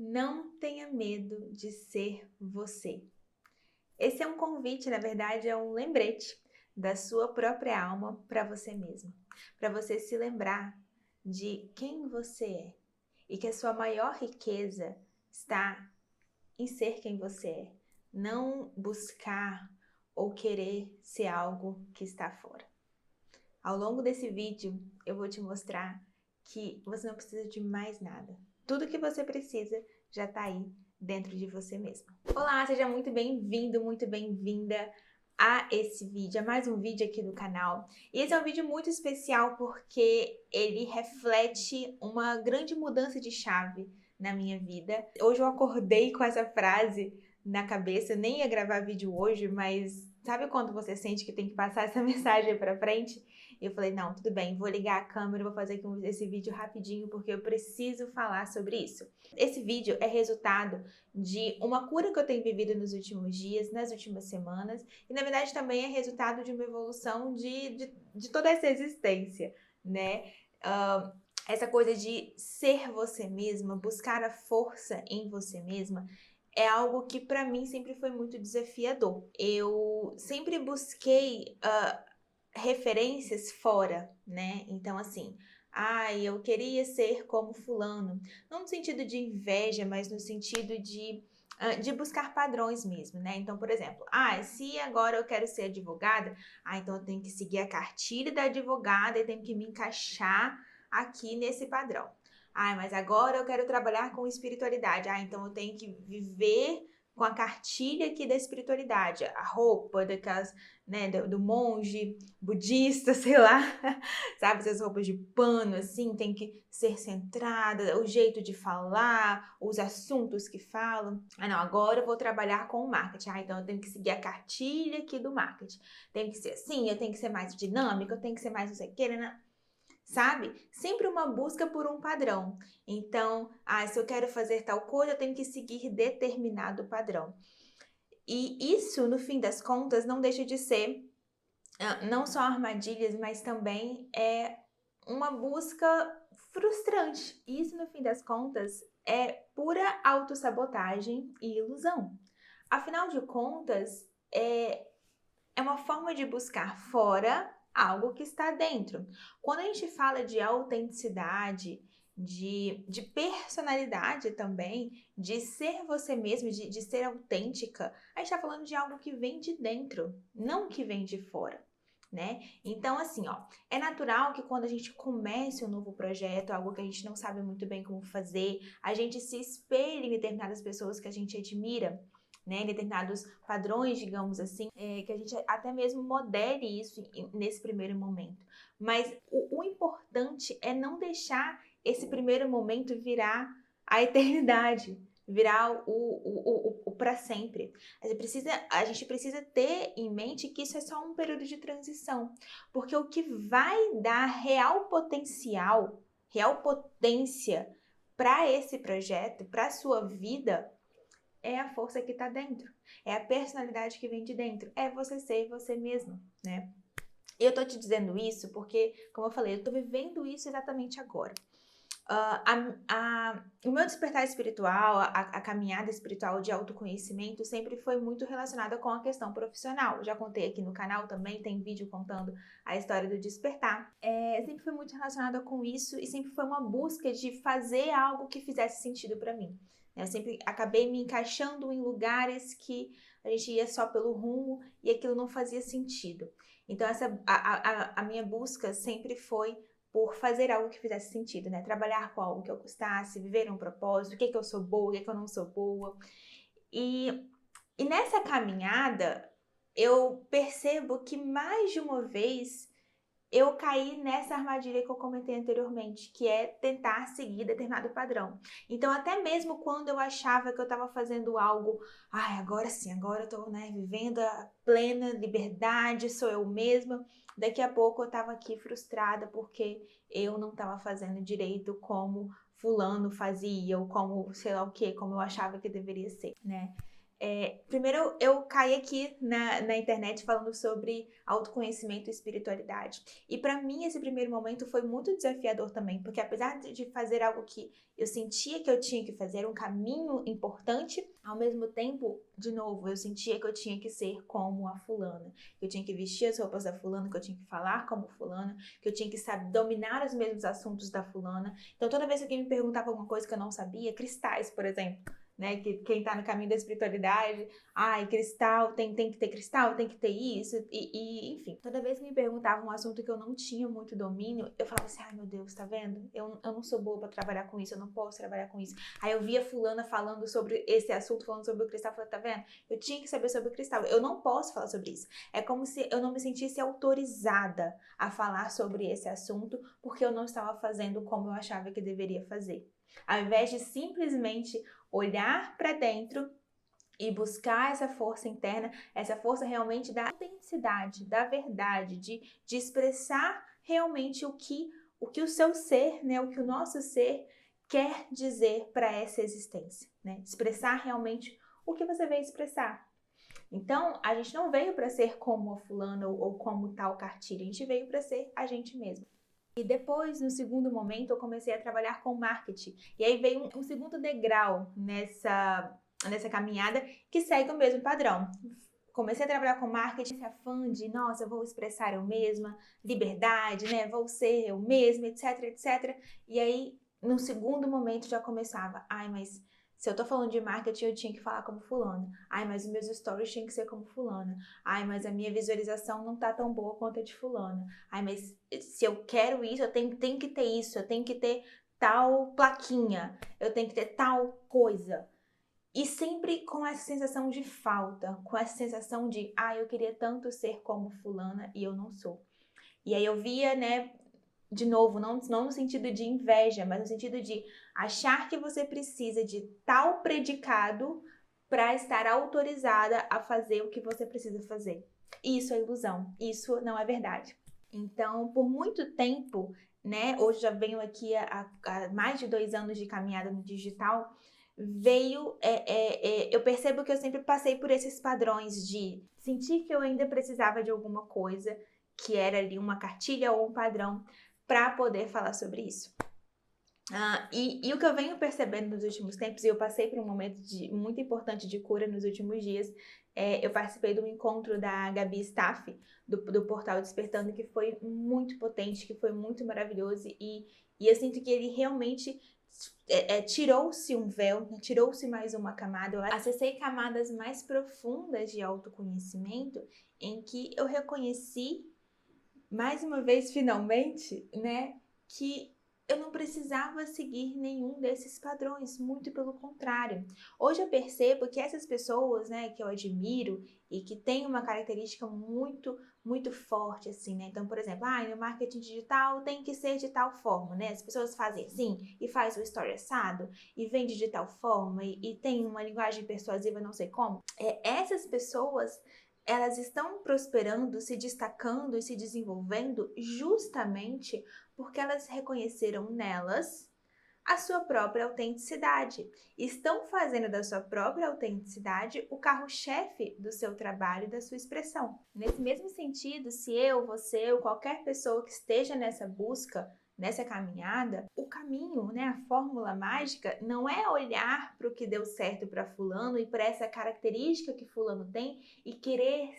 Não tenha medo de ser você. Esse é um convite, na verdade, é um lembrete da sua própria alma para você mesmo. Para você se lembrar de quem você é e que a sua maior riqueza está em ser quem você é. Não buscar ou querer ser algo que está fora. Ao longo desse vídeo, eu vou te mostrar que você não precisa de mais nada. Tudo que você precisa já está aí dentro de você mesmo. Olá, seja muito bem-vindo, muito bem-vinda a esse vídeo, a mais um vídeo aqui do canal. E esse é um vídeo muito especial porque ele reflete uma grande mudança de chave na minha vida. Hoje eu acordei com essa frase na cabeça, eu nem ia gravar vídeo hoje, mas sabe quando você sente que tem que passar essa mensagem para frente? Eu falei, não, tudo bem, vou ligar a câmera, vou fazer aqui esse vídeo rapidinho porque eu preciso falar sobre isso. Esse vídeo é resultado de uma cura que eu tenho vivido nos últimos dias, nas últimas semanas, e na verdade também é resultado de uma evolução de toda essa existência, né? Essa coisa de ser você mesma, buscar a força em você mesma, é algo que para mim sempre foi muito desafiador. Eu sempre busquei referências fora, né? Então, assim, eu queria ser como fulano. Não no sentido de inveja, mas no sentido de buscar padrões mesmo, né? Então, por exemplo, se agora eu quero ser advogada, então eu tenho que seguir a cartilha da advogada e tenho que me encaixar aqui nesse padrão. Mas agora eu quero trabalhar com espiritualidade. Então eu tenho que viver com a cartilha aqui da espiritualidade, a roupa daquelas, né, do monge budista, sei lá, sabe, essas roupas de pano, assim, tem que ser centrada, o jeito de falar, os assuntos que falam. Não, agora eu vou trabalhar com o marketing. Então eu tenho que seguir a cartilha aqui do marketing. Tem que ser assim, eu tenho que ser mais dinâmica, eu tenho que ser mais não sei o que, né? Sabe? Sempre uma busca por um padrão. Então, se eu quero fazer tal coisa, eu tenho que seguir determinado padrão. E isso, no fim das contas, não deixa de ser não só armadilhas, mas também é uma busca frustrante. Isso, no fim das contas, é pura autossabotagem e ilusão. Afinal de contas, é uma forma de buscar fora algo que está dentro. Quando a gente fala de autenticidade, de personalidade também, de ser você mesmo, de ser autêntica, a gente está falando de algo que vem de dentro, não que vem de fora. Né? Então, assim, é natural que quando a gente comece um novo projeto, algo que a gente não sabe muito bem como fazer, a gente se espelhe em determinadas pessoas que a gente admira, né, determinados padrões, digamos assim, que a gente até mesmo modere isso nesse primeiro momento. Mas o importante é não deixar esse primeiro momento virar a eternidade, virar o para sempre. A gente precisa ter em mente que isso é só um período de transição, porque o que vai dar real potencial, real potência para esse projeto, para a sua vida, é a força que está dentro, é a personalidade que vem de dentro, é você ser você mesmo, né? E eu tô te dizendo isso porque, como eu falei, eu tô vivendo isso exatamente agora. O meu despertar espiritual, a caminhada espiritual de autoconhecimento sempre foi muito relacionada com a questão profissional. Eu já contei aqui no canal também, tem vídeo contando a história do despertar. Sempre foi muito relacionada com isso e sempre foi uma busca de fazer algo que fizesse sentido para mim. Eu sempre acabei me encaixando em lugares que a gente ia só pelo rumo e aquilo não fazia sentido. Então a minha busca sempre foi por fazer algo que fizesse sentido, né? Trabalhar com algo que eu gostasse, viver um propósito, o que eu sou boa, o que eu não sou boa. E nessa caminhada, eu percebo que mais de uma vez eu caí nessa armadilha que eu comentei anteriormente, que é tentar seguir determinado padrão. Então, até mesmo quando eu achava que eu estava fazendo algo, agora sim, agora eu tô, né, vivendo a plena liberdade, sou eu mesma, daqui a pouco eu estava aqui frustrada porque eu não estava fazendo direito como fulano fazia, ou como, sei lá o que, como eu achava que deveria ser, né? Primeiro eu caí aqui na internet falando sobre autoconhecimento e espiritualidade. E para mim esse primeiro momento foi muito desafiador também, porque apesar de fazer algo que eu sentia que eu tinha que fazer, um caminho importante, ao mesmo tempo, de novo, eu sentia que eu tinha que ser como a fulana, que eu tinha que vestir as roupas da fulana, que eu tinha que falar como fulana, que eu tinha que saber dominar os mesmos assuntos da fulana. Então toda vez que alguém me perguntava alguma coisa que eu não sabia, cristais, por exemplo, né, que quem tá no caminho da espiritualidade, ai, cristal, tem que ter cristal, tem que ter isso, enfim. Toda vez que me perguntavam um assunto que eu não tinha muito domínio, eu falava assim, ai meu Deus, tá vendo? Eu não sou boa pra trabalhar com isso, eu não posso trabalhar com isso. Aí eu via fulana falando sobre esse assunto, falando sobre o cristal, eu falei, tá vendo? Eu tinha que saber sobre o cristal, eu não posso falar sobre isso. É como se eu não me sentisse autorizada a falar sobre esse assunto, porque eu não estava fazendo como eu achava que deveria fazer. Ao invés de simplesmente olhar para dentro e buscar essa força interna, essa força realmente da autenticidade, da verdade, de expressar realmente o que o seu ser, né, o que o nosso ser quer dizer para essa existência, né? Expressar realmente o que você veio expressar. Então, a gente não veio para ser como a fulana ou como tal cartilha, a gente veio para ser a gente mesmo. E depois, no segundo momento, eu comecei a trabalhar com marketing. E aí veio um segundo degrau nessa caminhada que segue o mesmo padrão. Comecei a trabalhar com marketing, esse afã de, nossa, eu vou expressar eu mesma, liberdade, né? Vou ser eu mesma, etc, etc. E aí, no segundo momento, já começava, ai, mas se eu tô falando de marketing, eu tinha que falar como fulana. Ai, mas os meus stories tinham que ser como fulana. Ai, mas a minha visualização não tá tão boa quanto a de fulana. Ai, mas se eu quero isso, eu tenho que ter isso, eu tenho que ter tal plaquinha, eu tenho que ter tal coisa. E sempre com essa sensação de falta, com essa sensação de, eu queria tanto ser como fulana e eu não sou. E aí eu via, né, de novo, não no sentido de inveja, mas no sentido de achar que você precisa de tal predicado para estar autorizada a fazer o que você precisa fazer. Isso é ilusão, isso não é verdade. Então, por muito tempo, né, hoje já venho aqui há mais de 2 anos de caminhada no digital, eu percebo que eu sempre passei por esses padrões de sentir que eu ainda precisava de alguma coisa, que era ali uma cartilha ou um padrão, para poder falar sobre isso. E o que eu venho percebendo nos últimos tempos, e eu passei por um momento muito importante de cura nos últimos dias, eu participei de um encontro da Gabi Staff, do Portal Despertando, que foi muito potente, que foi muito maravilhoso, e eu sinto que ele realmente tirou-se um véu, né? Tirou-se mais uma camada. Eu acessei camadas mais profundas de autoconhecimento, em que eu reconheci, mais uma vez, finalmente, né, que eu não precisava seguir nenhum desses padrões, muito pelo contrário. Hoje eu percebo que essas pessoas, né, que eu admiro e que têm uma característica muito, muito forte, assim, né? Então, por exemplo, no marketing digital tem que ser de tal forma, né? As pessoas fazem assim e faz o story assado e vende de tal forma e tem uma linguagem persuasiva, não sei como. Essas pessoas, elas estão prosperando, se destacando e se desenvolvendo justamente porque elas reconheceram nelas a sua própria autenticidade. Estão fazendo da sua própria autenticidade o carro-chefe do seu trabalho e da sua expressão. Nesse mesmo sentido, se eu, você ou qualquer pessoa que esteja nessa busca, nessa caminhada, o caminho, né, a fórmula mágica não é olhar para o que deu certo para fulano e para essa característica que fulano tem e querer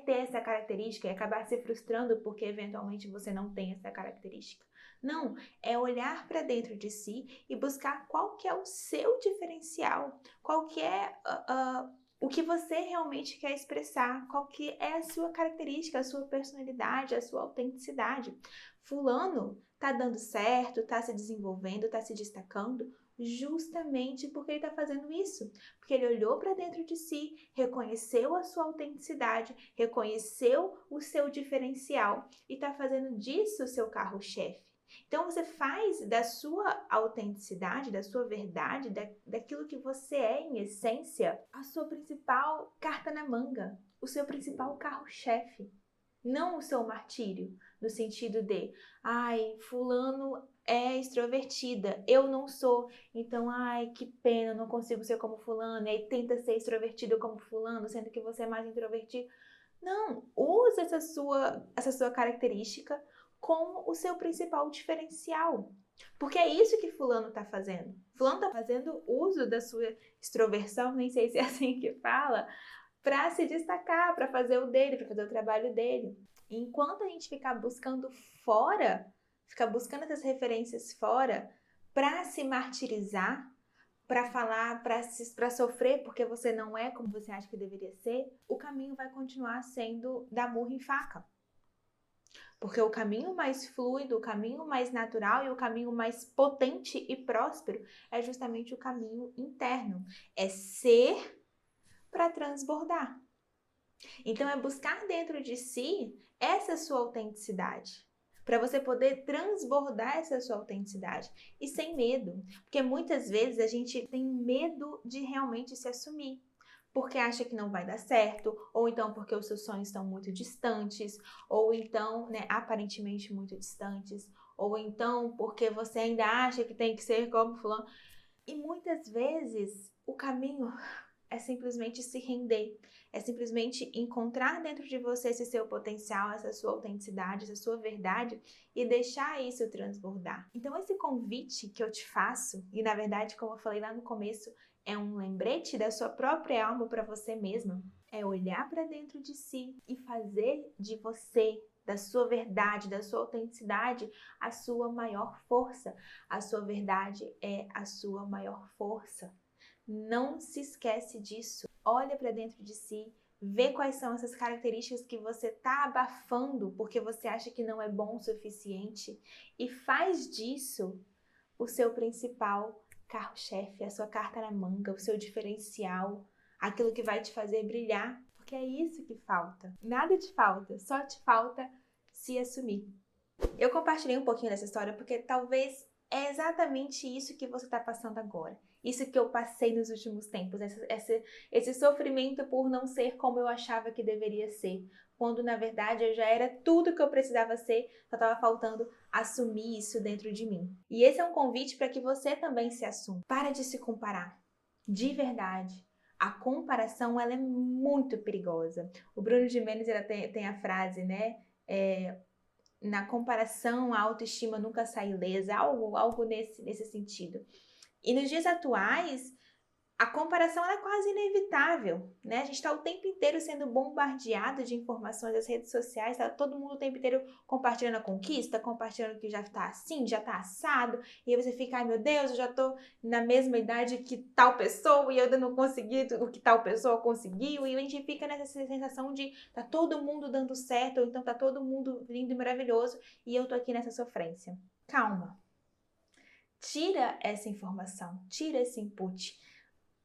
ter essa característica e acabar se frustrando porque eventualmente você não tem essa característica. Não, é olhar para dentro de si e buscar qual que é o seu diferencial, qual que é o que você realmente quer expressar, qual que é a sua característica, a sua personalidade, a sua autenticidade. Fulano tá dando certo, tá se desenvolvendo, tá se destacando justamente porque ele está fazendo isso, porque ele olhou para dentro de si, reconheceu a sua autenticidade, reconheceu o seu diferencial e está fazendo disso o seu carro-chefe. Então você faz da sua autenticidade, da sua verdade, daquilo que você é em essência, a sua principal carta na manga, o seu principal carro-chefe. Não o seu martírio, no sentido de, ai, fulano é extrovertida, eu não sou, então, ai, que pena, não consigo ser como fulano, e aí tenta ser extrovertido como fulano, sendo que você é mais introvertido. Não, usa essa sua característica como o seu principal diferencial. Porque é isso que fulano está fazendo. Fulano está fazendo uso da sua extroversão, nem sei se é assim que fala, para se destacar, para fazer o dele, para fazer o trabalho dele. E enquanto a gente ficar buscando fora, ficar buscando essas referências fora, para se martirizar, para falar, para sofrer porque você não é como você acha que deveria ser, o caminho vai continuar sendo da murra em faca. Porque o caminho mais fluido, o caminho mais natural e o caminho mais potente e próspero é justamente o caminho interno. É ser para transbordar. Então é buscar dentro de si essa sua autenticidade, para você poder transbordar essa sua autenticidade e sem medo, porque muitas vezes a gente tem medo de realmente se assumir, porque acha que não vai dar certo, ou então porque os seus sonhos estão muito distantes, ou então, né, aparentemente muito distantes, ou então porque você ainda acha que tem que ser como fulano. E muitas vezes o caminho é simplesmente se render, é simplesmente encontrar dentro de você esse seu potencial, essa sua autenticidade, essa sua verdade e deixar isso transbordar. Então esse convite que eu te faço, e na verdade, como eu falei lá no começo, é um lembrete da sua própria alma para você mesma, é olhar para dentro de si e fazer de você, da sua verdade, da sua autenticidade, a sua maior força. A sua verdade é a sua maior força. Não se esquece disso. Olha para dentro de si, vê quais são essas características que você está abafando porque você acha que não é bom o suficiente e faz disso o seu principal carro-chefe, a sua carta na manga, o seu diferencial, aquilo que vai te fazer brilhar, porque é isso que falta. Nada te falta, só te falta se assumir. Eu compartilhei um pouquinho dessa história porque talvez é exatamente isso que você está passando agora. Isso que eu passei nos últimos tempos, esse sofrimento por não ser como eu achava que deveria ser. Quando na verdade eu já era tudo que eu precisava ser, só estava faltando assumir isso dentro de mim. E esse é um convite para que você também se assuma. Para de se comparar, de verdade. A comparação ela é muito perigosa. O Bruno Gimenez tem a frase, né? Na comparação, a autoestima nunca sai ilesa, algo nesse sentido. E nos dias atuais, a comparação é quase inevitável, né? A gente está o tempo inteiro sendo bombardeado de informações das redes sociais, tá todo mundo o tempo inteiro compartilhando a conquista, compartilhando que já está assim, já está assado, e aí você fica, ai meu Deus, eu já estou na mesma idade que tal pessoa e eu ainda não consegui o que tal pessoa conseguiu, e a gente fica nessa sensação de tá todo mundo dando certo, ou então tá todo mundo lindo e maravilhoso, e eu tô aqui nessa sofrência. Calma. Tira essa informação, tira esse input.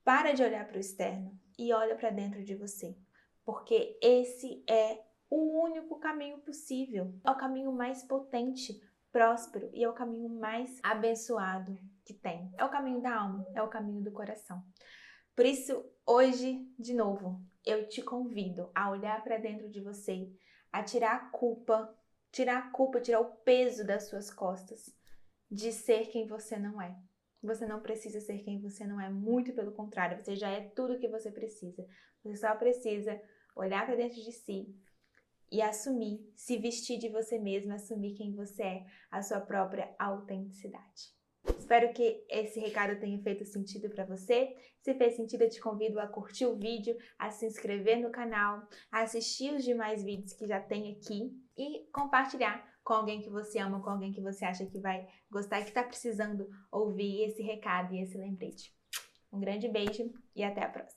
Para de olhar para o externo e olha para dentro de você, porque esse é o único caminho possível, é o caminho mais potente, próspero e é o caminho mais abençoado que tem. É o caminho da alma, é o caminho do coração. Por isso, hoje, de novo, eu te convido a olhar para dentro de você, a tirar tirar o peso das suas costas de ser quem você não é. Você não precisa ser quem você não é, muito pelo contrário, você já é tudo o que você precisa. Você só precisa olhar para dentro de si e assumir, se vestir de você mesma, assumir quem você é, a sua própria autenticidade. Espero que esse recado tenha feito sentido para você. Se fez sentido, eu te convido a curtir o vídeo, a se inscrever no canal, a assistir os demais vídeos que já tem aqui e compartilhar com alguém que você ama, com alguém que você acha que vai gostar e que está precisando ouvir esse recado e esse lembrete. Um grande beijo e até a próxima!